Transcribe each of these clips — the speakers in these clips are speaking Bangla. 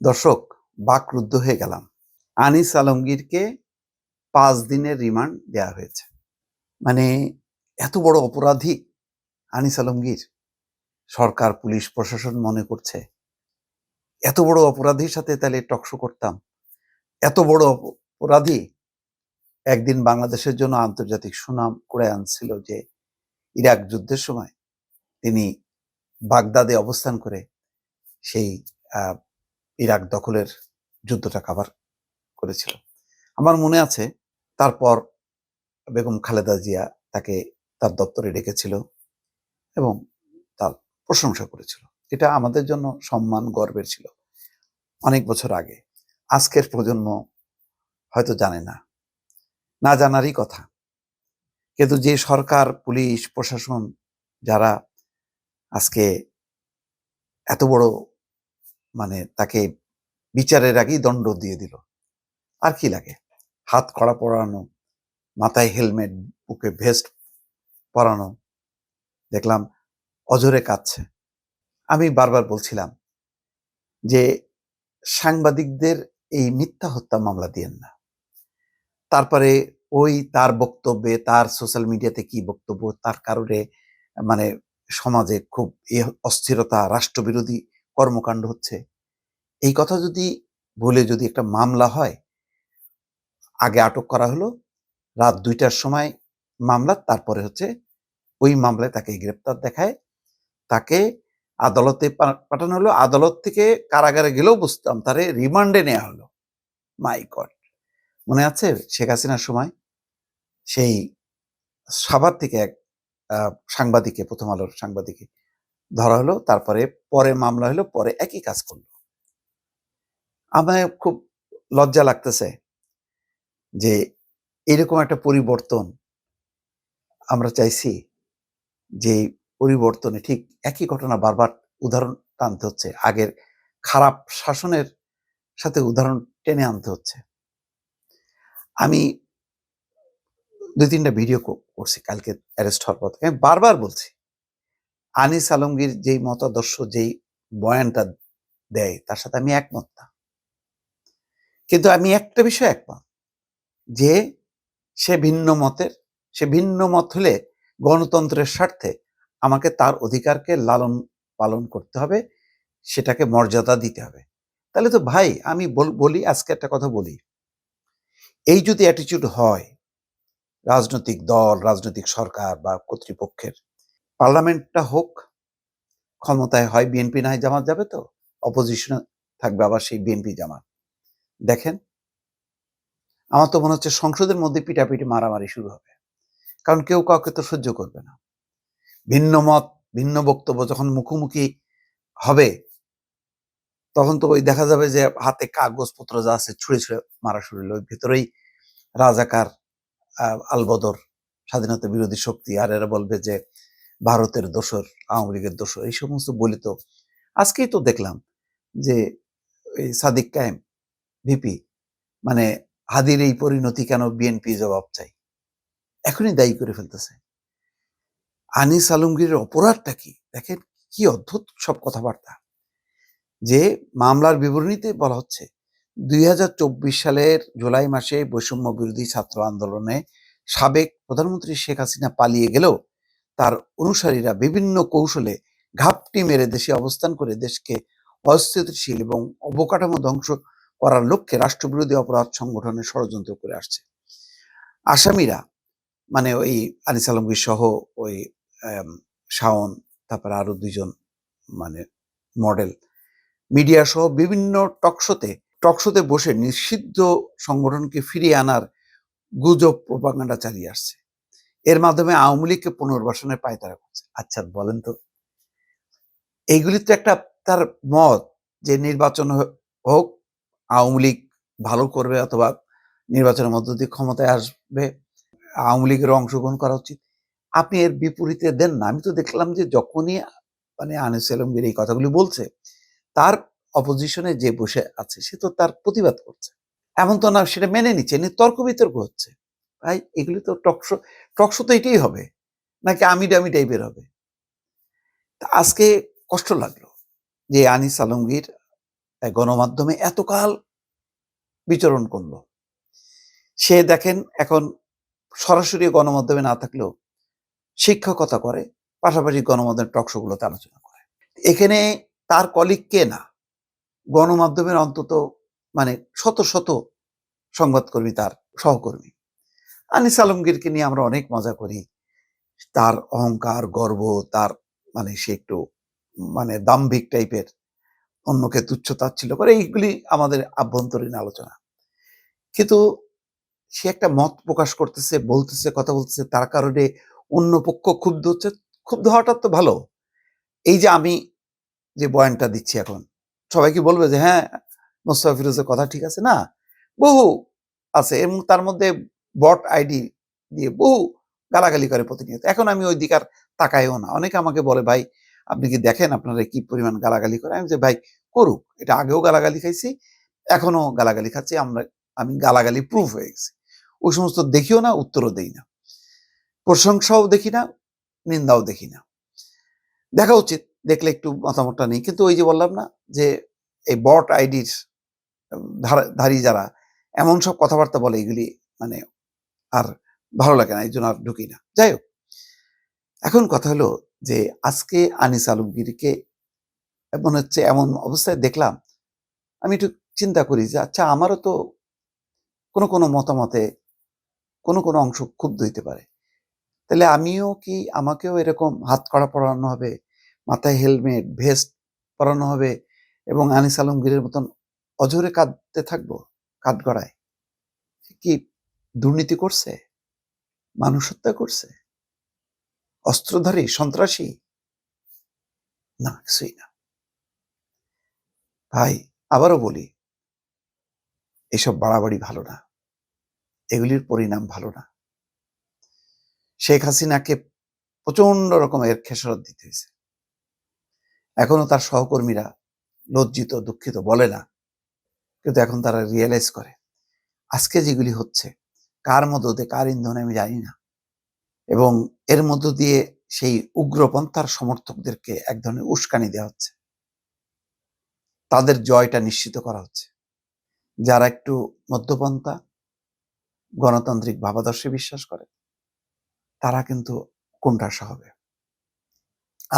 দর্শক, বাকরুদ্ধ হয়ে গেলাম। আনিস আলমগীরকে ৫ দিনের রিমান্ড দেয়া হয়েছে। মানে এত বড় অপরাধী আনিস আলমগীর, সরকার পুলিশ প্রশাসন মনে করছে এত বড় অপরাধীর সাথে তাহলে টকশো করতাম। এত বড় অপরাধী একদিন বাংলাদেশের জন্য আন্তর্জাতিক সুনাম করে আনছিল যে ইরাক যুদ্ধের সময় তিনি বাগদাদে অবস্থান করে সেই ইরাক দখলের যুদ্ধটা কাভার করেছিল। আমার মনে আছে তারপর বেগম খালেদা জিয়া তাকে তার দপ্তরে ডেকেছিল এবং তার প্রশংসা করেছিল। এটা আমাদের জন্য সম্মান গর্বের ছিল অনেক বছর আগে। আজকের প্রজন্ম হয়তো জানে না, না জানারই কথা। কিন্তু যে সরকার পুলিশ প্রশাসন যারা আজকে এত বড় তাকে বিচারের আগেই দণ্ড দিয়ে দিল, আর কি লাগে? হাত কড়া পরানো, মাথায় হেলমেট, বুকে ভেস্ট পরানো, দেখলাম অঝরে কাঁদছে। আমি বারবার বলছিলাম যে সাংবাদিকদের এই মিথ্যা হত্যা মামলা দিয়েন না। তারপরে ওই তার বক্তব্যে, তার সোশ্যাল মিডিয়াতে কি বক্তব্য, তার কারণে সমাজে খুব অস্থিরতা, রাষ্ট্রবিরোধী কর্মকাণ্ড হচ্ছে, এই কথা যদি বলে যদি একটা মামলা হয়, আগে আটক করা হলো, রাত ২টার সময় মামলা, তারপরে ওই মামলায় তাকে গ্রেপ্তার দেখায়, তাকে আদালতে পাঠানো হলো, আদালত থেকে কারাগারে গেলেও বুঝতাম তারে রিমান্ডে নেওয়া হলো। মাই গড! মনে আছে শেখ হাসিনার সময় সেই সাভার থেকে এক সাংবাদিককে, প্রথম আলোর সাংবাদিককে ধরা হলো, তারপরে পরে মামলা হলো, পরে একই কাজ করলো। আমার খুব লজ্জা লাগতেছে যে এরকম একটা পরিবর্তন আমরা চাইছি, যে পরিবর্তনে ঠিক একই ঘটনা বারবার উদাহরণ টানতে হচ্ছে, আগের খারাপ শাসনের সাথে উদাহরণ টেনে আনতে হচ্ছে। আমি ২-৩টা ভিডিও করছি কালকে অ্যারেস্ট হওয়ার পর থেকে। আমি বারবার বলছি, আনিস আলমগীর যেই মতাদর্শ, যেই বয়ানটা দেয়, তার সাথে আমি একমত না। কিন্তু আমি একটা বিষয়ে একমত, যে সে ভিন্ন মতের, সে ভিন্ন মত হলে গণতন্ত্রের স্বার্থে আমাকে তার অধিকারকে লালন পালন করতে হবে, সেটাকে মর্যাদা দিতে হবে। তাহলে তো ভাই, আমি বলি, আজকে একটা কথা বলি, এই যদি অ্যাটিটিউড হয় রাজনৈতিক দল, রাজনৈতিক সরকার বা কর্তৃপক্ষের, পার্লামেন্টটা হোক, ক্ষমতায় হয় বিএনপি না হয় জামাত যাবে, তো অপোজিশনে থাকবে আবার সেই বিএনপি জামাত। দেখেন, আমার তো মনে হচ্ছে সংসদের মধ্যে পিটাপিটি মারামারি শুরু হবে, কারণ কেউ কাউকে তো সহ্য করবে না। ভিন্ন মত, ভিন্ন বক্তব্য যখন মুখোমুখি হবে, তখন তো ওই দেখা যাবে যে হাতে কাগজপত্র যা আছে ছুঁড়ে ছুঁড়ে মারা শুরু হলো। ওই ভেতরেই রাজাকার, আলবদর, স্বাধীনতা বিরোধী শক্তি, আর এরা বলবে যে ভারতের দোসর, আওয়ামী লীগের দোসর, এই সমস্ত বলি। তো আজকেই তো দেখলাম যে এই সাদিক কায়েম ভিপি, হাদির এই পরিণতি কেন বিএনপি জবাব চাই, এখনই দায়ী করে ফেলতেছে। আনিস আলমগীরের অপরাধটা কি দেখেন, কি অদ্ভুত সব কথাবার্তা। যে মামলার বিবরণীতে বলা হচ্ছে ২০২৪ সালের জুলাই মাসে বৈষম্য বিরোধী ছাত্র আন্দোলনে সাবেক প্রধানমন্ত্রী শেখ হাসিনা পালিয়ে গেলেও তার অনুসারীরা বিভিন্ন কৌশলে ঘাপটি মেরে দেশে অবস্থান করে দেশকে অস্থিতিশীল এবং অবকাঠামো ধ্বংস করার লক্ষ্যে রাষ্ট্রবিরোধী অপরাধ সংগঠনের ষড়যন্ত্র করে আসছে। আসামিরা ওই আনিস আলমগীর সহ ওই শাওন, তারপরে আরো ২জন মডেল, মিডিয়া সহ বিভিন্ন টকশোতে বসে নিষিদ্ধ সংগঠনকে ফিরিয়ে আনার গুজব প্রপাগান্ডা চালিয়ে আসছে। এর মাধ্যমে আওয়ামী লীগকে পুনর্বাসনের পায়তারা করছে। আচ্ছা বলেন তো, এইগুলি তো একটা তার মত, যে নির্বাচন হোক, আওয়ামী লীগ ভালো করবে অথবা নির্বাচনের মধ্য দিয়ে ক্ষমতায় আসবে, আওয়ামী লীগের অংশগ্রহণ করা উচিত। আপনি এর বিপরীতে দেন না। আমি তো দেখলাম যে যখনই আনিস আলমগীর এই কথাগুলি বলছে, তার অপোজিশনে যে বসে আছে সে তো তার প্রতিবাদ করছে। এমন তো না সেটা মেনে নিচ্ছে, তর্ক বিতর্ক হচ্ছে। ভাই, এগুলি তো টকশো তো এটাই হবে, নাকি আমি ডামি টাইপের হবে? আজকে কষ্ট লাগলো যে আনিস আলমগীর গণমাধ্যমে এতকাল বিচরণ করলো, সে দেখেন এখন সরাসরি গণমাধ্যমে না থাকলেও শিক্ষকতা করে, পাশাপাশি গণমাধ্যমের টকশো গুলোতে আলোচনা করে। এখানে তার কলিগ কে না, গণমাধ্যমের অন্তত মানে শত শত সংবাদকর্মী তার সহকর্মী। আনিস আলমগীরকে নিয়ে আমরা অনেক মজা করি, তার অহংকার, গর্ব, তার মানে সে একটু মানে দাম্ভিক টাইপের, অন্যকে তুচ্ছ তাচ্ছিল্য করে, এইগুলি আমাদের আভ্যন্তরীণ আলোচনা। কিন্তু সে একটা মত প্রকাশ করতেছে, বলতেছে, কথা বলতেছে, তার কারণে অন্য পক্ষ ক্ষুব্ধ হচ্ছে। ক্ষুব্ধ হওয়াটা তো ভালো। এই যে আমি যে বয়ানটা দিচ্ছি এখন, সবাই কি বলবে যে হ্যাঁ মোস্তফা ফিরোজের কথা ঠিক আছে? না, বহু আছে এবং তার মধ্যে বট আইডি দিয়ে বহু গালাগালি করে প্রতিনিয়ত। এখন আমি ওই দিক আর তাকাইও না। অনেকে আমাকে বলে, ভাই আপনি কি দেখেন আপনারা কি পরিমাণ গালাগালি করে? আমি যে ভাই করুক, এটা আগেও গালাগালি খাইছি, এখনো গালাগালি খাচ্ছি। আমি গালাগালি প্রুফ হয়ে গেছি। ওই সমস্ত দেখিও না, উত্তরও দেই না, প্রশংসাও দেখি না, নিন্দাও দেখি না। দেখা উচিত, দেখলে একটু মতামতটা নেই। কিন্তু ওই যে বললাম না যে এই বট আইডির ধারী যারা এমন সব কথাবার্তা বলে, এগুলি মানে আর ভালো লাগে না, এই জন্য আর ঢুকি না। যাই হোক, এখন কথা হলো যে আজকে আনিস আলমগীরকে মনে হচ্ছে এমন অবস্থায় দেখলাম, আমি একটু চিন্তা করি যে আচ্ছা, আমারও তো কোনো কোনো মতামতে কোনো কোনো অংশ ক্ষুব্ধ হইতে পারে। তাহলে আমাকেও এরকম হাত কড়া পরানো হবে, মাথায় হেলমেট, ভেস্ট পরানো হবে এবং আনিস আলমগীরের মতন অঝরে কাঁদতে থাকবো কাঠগড়ায়? কি দুর্নীতি করছে? মানুষ হত্যা করছে? অস্ত্রধারী, সন্ত্রাসী? না, কিছুই না। ভাই আবারও বলি, এসব বাড়াবাড়ি ভালো না, এগুলির পরিণাম ভালো না। শেখ হাসিনাকে প্রচন্ড রকমের খেসারত দিতে হয়েছে। এখনো তার সহকর্মীরা লজ্জিত, দুঃখিত বলে না, কিন্তু এখন তারা রিয়েলাইজ করে আজকে যেগুলি হচ্ছে কার মদদে, কার ইন্ধনে আমি জানি না, এবং এর মধ্য দিয়ে সেই উগ্রপন্থার সমর্থকদেরকে এক ধরনের উস্কানি দেওয়া হচ্ছে, তাদের জয়টা নিশ্চিত করা হচ্ছে। যারা একটু মধ্যপন্থা, গণতান্ত্রিক ভাবাদর্শে বিশ্বাস করে, তারা কিন্তু কোণঠাসা হবে।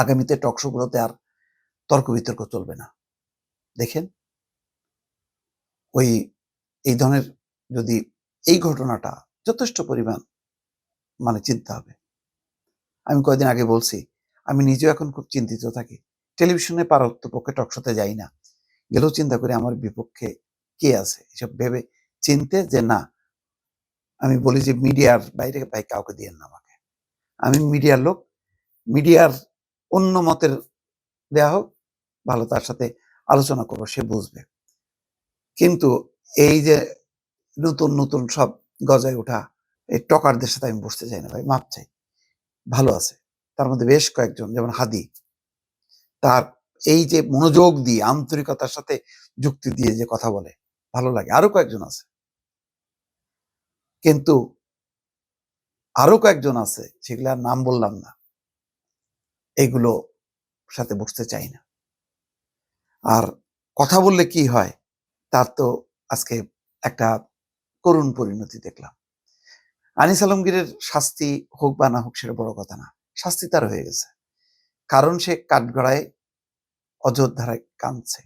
আগামীতে টকশোগুলোতে আর তর্ক বিতর্ক চলবে না। দেখেন, এই ধরনের যদি এই ঘটনাটা যথেষ্ট পরিমাণ মানে চিন্তা হবে। আমি কয়েকদিন আগে বলছি, আমি নিজেও এখন খুব চিন্তিত থাকি। টেলিভিশনে পারতপক্ষে টকশোতে যাই না, গেলেও চিন্তা করি আমার বিপক্ষে কে আছে, এসব ভেবে চিনতে যে না, আমি বলি যে মিডিয়ার বাইরে ভাই কাউকে দিয়েন না আমাকে, আমি মিডিয়ার লোক, মিডিয়ার অন্য মতের দেয়া হোক, ভালো, তার সাথে আলোচনা করবো, সে বুঝবে। কিন্তু এই যে নতুন নতুন সব গজায় ওঠা এই টকারদের সাথে আমি বসতে চাই না ভাই, মাপ চাই। ভালো আছে, তার মধ্যে বেশ কয়েকজন, যেমন হাদি, তার এই যে মনোযোগ দিয়ে আন্তরিকতার সাথে যুক্তি দিয়ে যে কথা বলে, ভালো লাগে। আরো কয়েকজন আছে, কিন্তু আরো কয়েকজন আছে, সেগুলার নাম বললাম না, এগুলো সাথে বসতে চাই না। আর কথা বললে কি হয়, তার তো আজকে একটা করুণ পরিণতি দেখলাম। আনিস আলমগীরের শাস্তি হোক বা না হোক সেটা বড় কথা না, শাস্তি তার হয়ে গেছে, কারণ সে কাঠগড়ায় অযোধ্যায় কাঁদছে,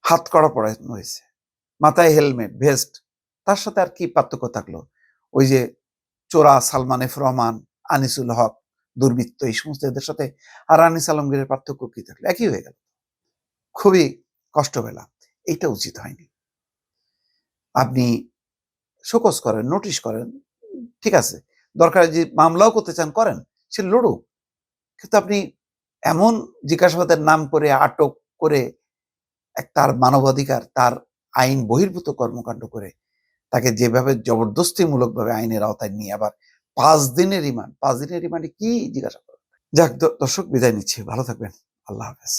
হাত কড়া পড়ানো হয়েছে, মাথায় হেলমেট, ভেস্ট, তার সাথে আর কি পার্থক্য থাকলো? ওই যে চোরা সালমান এফ রহমান, আনিসুল হক, দুর্বৃত্ত, এই সমস্ত এদের সাথে আর আনিস আলমগীরের পার্থক্য কি থাকলো? একই হয়ে গেল। খুবই কষ্ট পেলাম। এইটা উচিত হয়নি। আপনি শোকজ করেন, নোটিশ করেন, ঠিক আছে, দরকার যে মামলাও করতে চান করেন, সে লড়ুক। কিন্তু আপনি এমন জিজ্ঞাসাবাদের নাম করে আটক করে তার মানবাধিকার, তার আইন বহির্ভূত কর্মকাণ্ড করে তাকে যেভাবে জবরদস্তিমূলকভাবে আইনের আওতায় নিয়ে আবার 5 দিনের রিমান্ড, 5 দিনের রিমান্ডে কি জিজ্ঞাসা করেন? যাক, দর্শক বিদায় নিচ্ছি, ভালো থাকবেন, আল্লাহ হাফেজ।